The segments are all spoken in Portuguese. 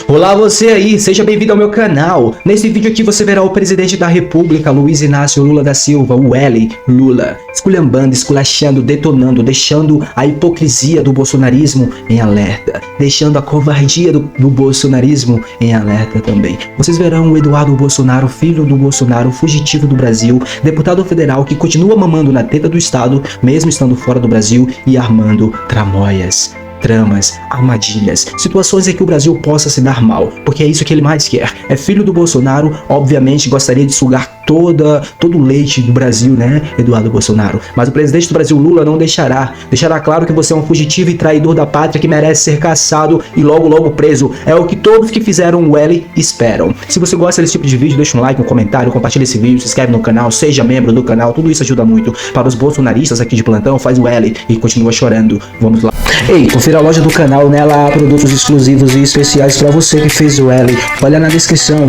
Olá você aí, seja bem-vindo ao meu canal. Nesse vídeo aqui você verá o presidente da República, Luiz Inácio Lula da Silva, o L. Lula, esculhambando, esculachando, detonando, deixando a hipocrisia do bolsonarismo em alerta, deixando a covardia do bolsonarismo em alerta também. Vocês verão o Eduardo Bolsonaro, filho do Bolsonaro, fugitivo do Brasil, deputado federal que continua mamando na teta do Estado, mesmo estando fora do Brasil e armando tramóias, tramas, armadilhas, situações em que o Brasil possa se dar mal, porque é isso que ele mais quer. É filho do Bolsonaro, obviamente gostaria de sugar todo o leite do Brasil, né, Eduardo Bolsonaro? Mas o presidente do Brasil, Lula, não deixará claro que você é um fugitivo e traidor da pátria que merece ser caçado e logo preso. É o que todos que fizeram o L esperam. Se você gosta desse tipo de vídeo, deixa um like, um comentário, compartilha esse vídeo, se inscreve no canal, seja membro do canal, tudo isso ajuda muito. Para os bolsonaristas aqui de plantão, faz o L e continua chorando. Vamos lá. Ei, confira a loja do canal, nela há produtos exclusivos e especiais para você que fez o L. Olha na descrição.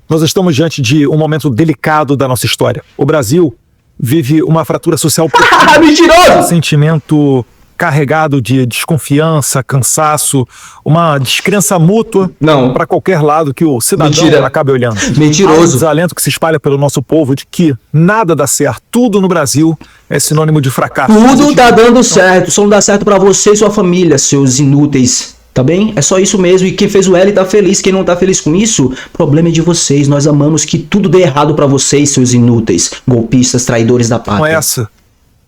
Nós estamos diante de um momento delicado da nossa história. O Brasil vive uma fratura social profunda. Mentiroso! Um sentimento carregado de desconfiança, cansaço, uma descrença mútua para qualquer lado que o cidadão acabe olhando. Mentiroso. Há um desalento que se espalha pelo nosso povo de que nada dá certo. Tudo no Brasil é sinônimo de fracasso. Tudo tá dando certo, só não dá certo pra você e sua família, seus inúteis. Tá bem? É só isso mesmo. E quem fez o L tá feliz. Quem não tá feliz com isso, problema é de vocês. Nós amamos que tudo dê errado pra vocês, seus inúteis, golpistas, traidores da pátria. Não é essa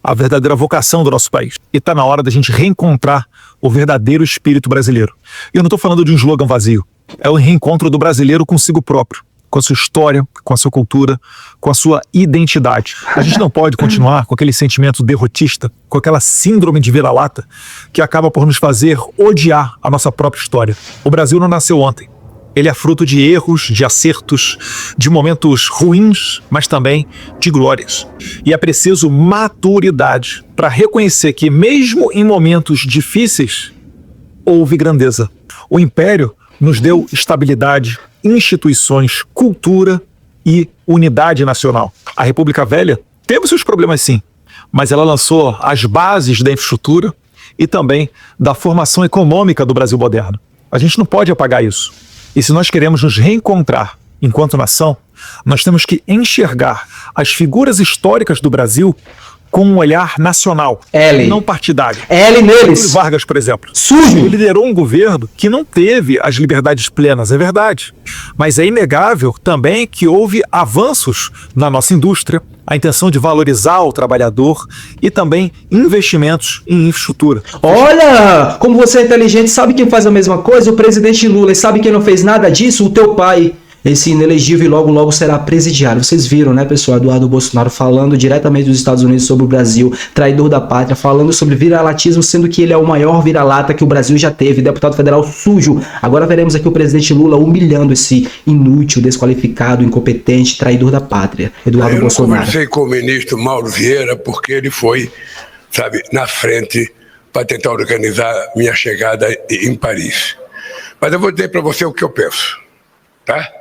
a verdadeira vocação do nosso país. E tá na hora da gente reencontrar o verdadeiro espírito brasileiro. E eu não tô falando de um slogan vazio. É o reencontro do brasileiro consigo próprio, com a sua história, com a sua cultura, com a sua identidade. A gente não pode continuar com aquele sentimento derrotista, com aquela síndrome de vira-lata que acaba por nos fazer odiar a nossa própria história. O Brasil não nasceu ontem. Ele é fruto de erros, de acertos, de momentos ruins, mas também de glórias. E é preciso maturidade para reconhecer que mesmo em momentos difíceis, houve grandeza. O Império nos deu estabilidade, instituições, cultura e unidade nacional. A República Velha teve seus problemas sim, mas ela lançou as bases da infraestrutura e também da formação econômica do Brasil moderno. A gente não pode apagar isso. E se nós queremos nos reencontrar enquanto nação, nós temos que enxergar as figuras históricas do Brasil com um olhar nacional, não partidário. L neles. Getúlio Vargas, por exemplo. Sujo! Ele liderou um governo que não teve as liberdades plenas, é verdade. Mas é inegável também que houve avanços na nossa indústria, a intenção de valorizar o trabalhador e também investimentos em infraestrutura. Olha, como você é inteligente, sabe quem faz a mesma coisa? O presidente Lula. E sabe quem não fez nada disso? O teu pai. Esse inelegível e logo será presidiário. Vocês viram, né, pessoal? Eduardo Bolsonaro falando diretamente dos Estados Unidos sobre o Brasil, traidor da pátria, falando sobre viralatismo, sendo que ele é o maior vira-lata que o Brasil já teve, deputado federal sujo. Agora veremos aqui o presidente Lula humilhando esse inútil, desqualificado, incompetente, traidor da pátria, Eduardo Bolsonaro. Eu conversei com o ministro Mauro Vieira porque ele foi, sabe, na frente para tentar organizar minha chegada em Paris. Mas eu vou dizer para você o que eu penso, tá?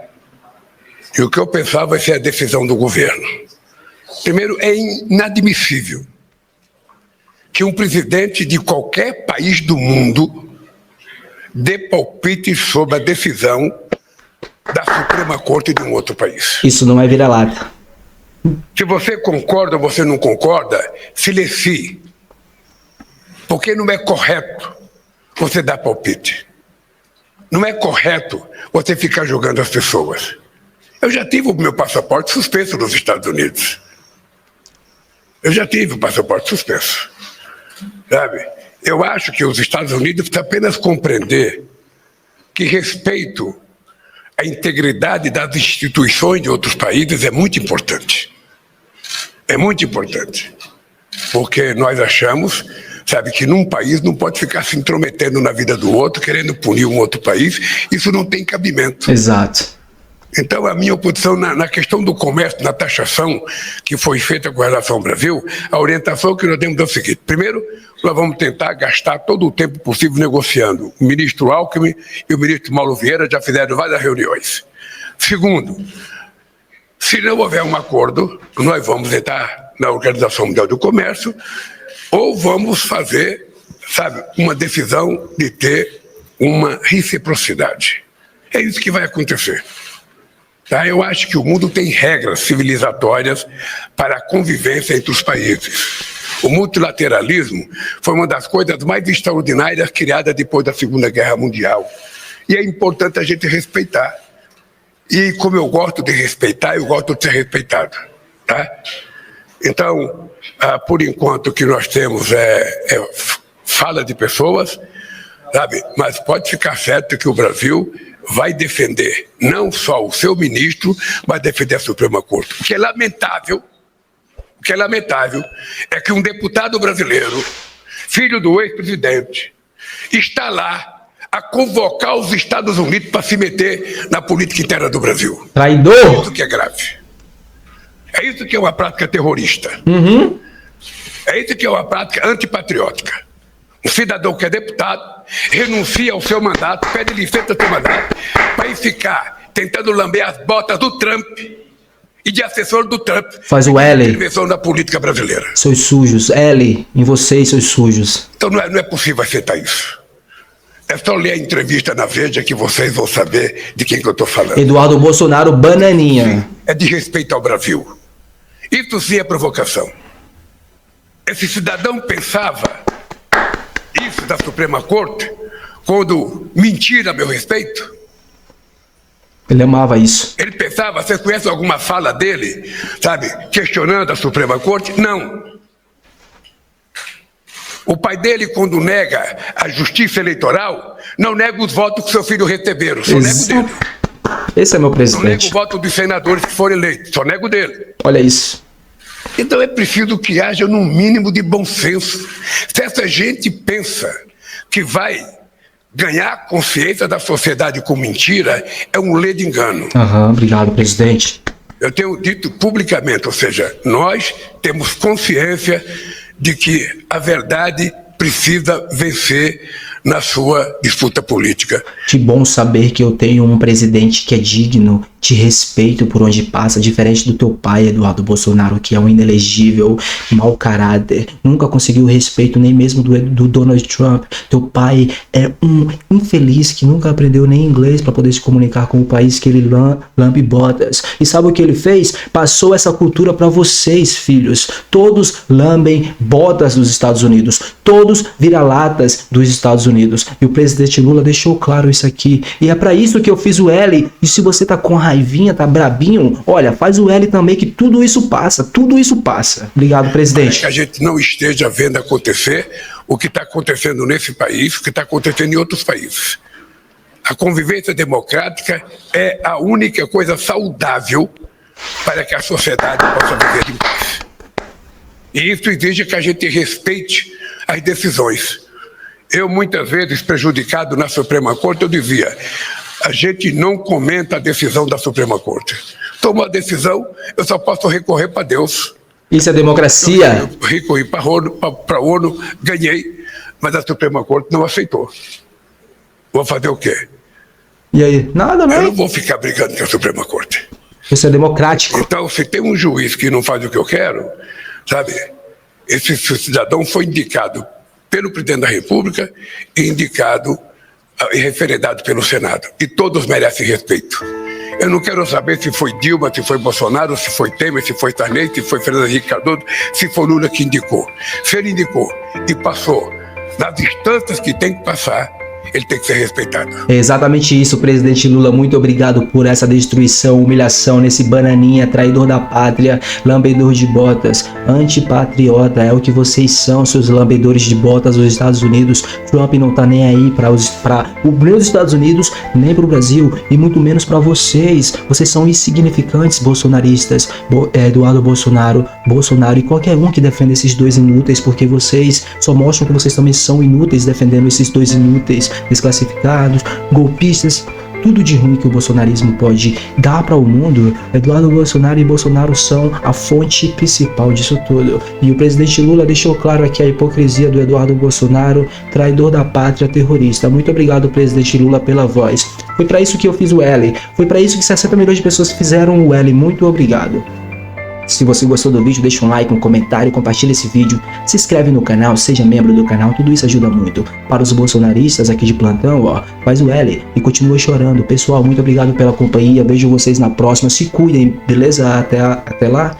E o que eu pensava vai ser a decisão do governo. Primeiro, é inadmissível que um presidente de qualquer país do mundo dê palpite sobre a decisão da Suprema Corte de um outro país. Isso não é vira-lata. Se você concorda ou você não concorda, silencie. Porque não é correto você dar palpite. Não é correto você ficar julgando as pessoas. Eu já tive o meu passaporte suspenso nos Estados Unidos. Eu já tive o passaporte suspenso. Sabe? Eu acho que os Estados Unidos precisam apenas compreender que respeito à integridade das instituições de outros países é muito importante. É muito importante. Porque nós achamos, sabe, que num país não pode ficar se intrometendo na vida do outro, querendo punir um outro país. Isso não tem cabimento. Exato. Então, a minha oposição na questão do comércio, na taxação que foi feita com relação ao Brasil, a orientação que nós temos é o seguinte: primeiro, nós vamos tentar gastar todo o tempo possível negociando. O ministro Alckmin e o ministro Mauro Vieira já fizeram várias reuniões. Segundo, se não houver um acordo, nós vamos entrar na Organização Mundial do Comércio ou vamos fazer, sabe, uma decisão de ter uma reciprocidade. É isso que vai acontecer. Tá? Eu acho que o mundo tem regras civilizatórias para a convivência entre os países. O multilateralismo foi uma das coisas mais extraordinárias criadas depois da Segunda Guerra Mundial. E é importante a gente respeitar. E como eu gosto de respeitar, eu gosto de ser respeitado. Tá? Então, por enquanto, o que nós temos é fala de pessoas, sabe? Mas pode ficar certo que o Brasil vai defender não só o seu ministro, mas defender a Suprema Corte. O que é lamentável é que um deputado brasileiro, filho do ex-presidente, está lá a convocar os Estados Unidos para se meter na política interna do Brasil. Traidor! É isso que é grave. É isso que é uma prática terrorista. Uhum. É isso que é uma prática antipatriótica. Um cidadão que é deputado renuncia ao seu mandato, pede licença ao seu mandato, para ir ficar tentando lamber as botas do Trump e de assessor do Trump. Faz o L. Intervenção na política brasileira. Seus sujos. L em vocês, seus sujos. Então não é possível aceitar isso. É só ler a entrevista na Veja que vocês vão saber de quem que eu estou falando. Eduardo Bolsonaro, bananinha. É de respeito ao Brasil. Isso sim é provocação. Esse cidadão pensava isso da Suprema Corte quando mentia a meu respeito. Ele amava isso. Ele pensava, você conhece alguma fala dele, sabe, questionando a Suprema Corte? Não. O pai dele, quando nega a justiça eleitoral, não nega os votos que seu filho receberam, só nega o dele. Esse é meu Não nega presidente. o voto dos senadores que foram eleitos, só nega o dele. Olha isso. Então é preciso que haja um mínimo de bom senso. Se essa gente pensa que vai ganhar a consciência da sociedade com mentira, é um ledo engano. Obrigado, presidente. Eu tenho dito publicamente, ou seja, nós temos consciência de que a verdade precisa vencer na sua disputa política. Que bom saber que eu tenho um presidente que é digno de respeito por onde passa, diferente do teu pai, Eduardo Bolsonaro, que é um inelegível, mau caráter, nunca conseguiu respeito nem mesmo do Donald Trump. Teu pai é um infeliz que nunca aprendeu nem inglês para poder se comunicar com o país que ele lambe botas. E sabe o que ele fez? Passou essa cultura para vocês, filhos. Todos lambem botas dos Estados Unidos, todos vira-latas dos Estados Unidos. E o presidente Lula deixou claro isso aqui. E é para isso que eu fiz o L. E se você tá com raivinha, tá brabinho, olha, faz o L também, que tudo isso passa. Tudo isso passa. Obrigado, presidente. Que a gente não esteja vendo acontecer o que está acontecendo nesse país, o que está acontecendo em outros países. A convivência democrática é a única coisa saudável para que a sociedade possa viver em paz. E isso exige que a gente respeite as decisões. Eu, muitas vezes, prejudicado na Suprema Corte, eu dizia, a gente não comenta a decisão da Suprema Corte. Tomou a decisão, eu só posso recorrer para Deus. Isso é democracia. Eu recorri para a ONU, ganhei, mas a Suprema Corte não aceitou. Vou fazer o quê? E aí? Nada, Eu né? não vou ficar brigando com a Suprema Corte. Isso é democrático. Então, se tem um juiz que não faz o que eu quero, sabe, esse cidadão foi indicado pelo presidente da República e indicado e referendado pelo Senado. E todos merecem respeito. Eu não quero saber se foi Dilma, se foi Bolsonaro, se foi Temer, se foi Sarney, se foi Fernando Henrique Cardoso, se foi Lula que indicou. Se ele indicou e passou nas instâncias que tem que passar, ele tem que ser respeitado. É exatamente isso, presidente Lula. Muito obrigado por essa destruição, humilhação nesse bananinha, traidor da pátria, lambedor de botas, antipatriota. É o que vocês são, seus lambedores de botas dos Estados Unidos. Trump não tá nem aí para os Estados Unidos, nem para o Brasil, e muito menos para vocês. Vocês são insignificantes bolsonaristas. Eduardo Bolsonaro e qualquer um que defenda esses dois inúteis, porque vocês só mostram que vocês também são inúteis defendendo esses dois inúteis, desclassificados, golpistas, tudo de ruim que o bolsonarismo pode dar para o mundo. Eduardo Bolsonaro e Bolsonaro são a fonte principal disso tudo. E o presidente Lula deixou claro aqui a hipocrisia do Eduardo Bolsonaro, traidor da pátria, terrorista. Muito obrigado, presidente Lula, pela voz. Foi para isso que eu fiz o L. Foi para isso que 60 milhões de pessoas fizeram o L. Muito obrigado. Se você gostou do vídeo, deixa um like, um comentário, compartilha esse vídeo, se inscreve no canal, seja membro do canal, tudo isso ajuda muito. Para os bolsonaristas aqui de plantão, ó, faz o L e continua chorando. Pessoal, muito obrigado pela companhia, vejo vocês na próxima, se cuidem, beleza? Até lá.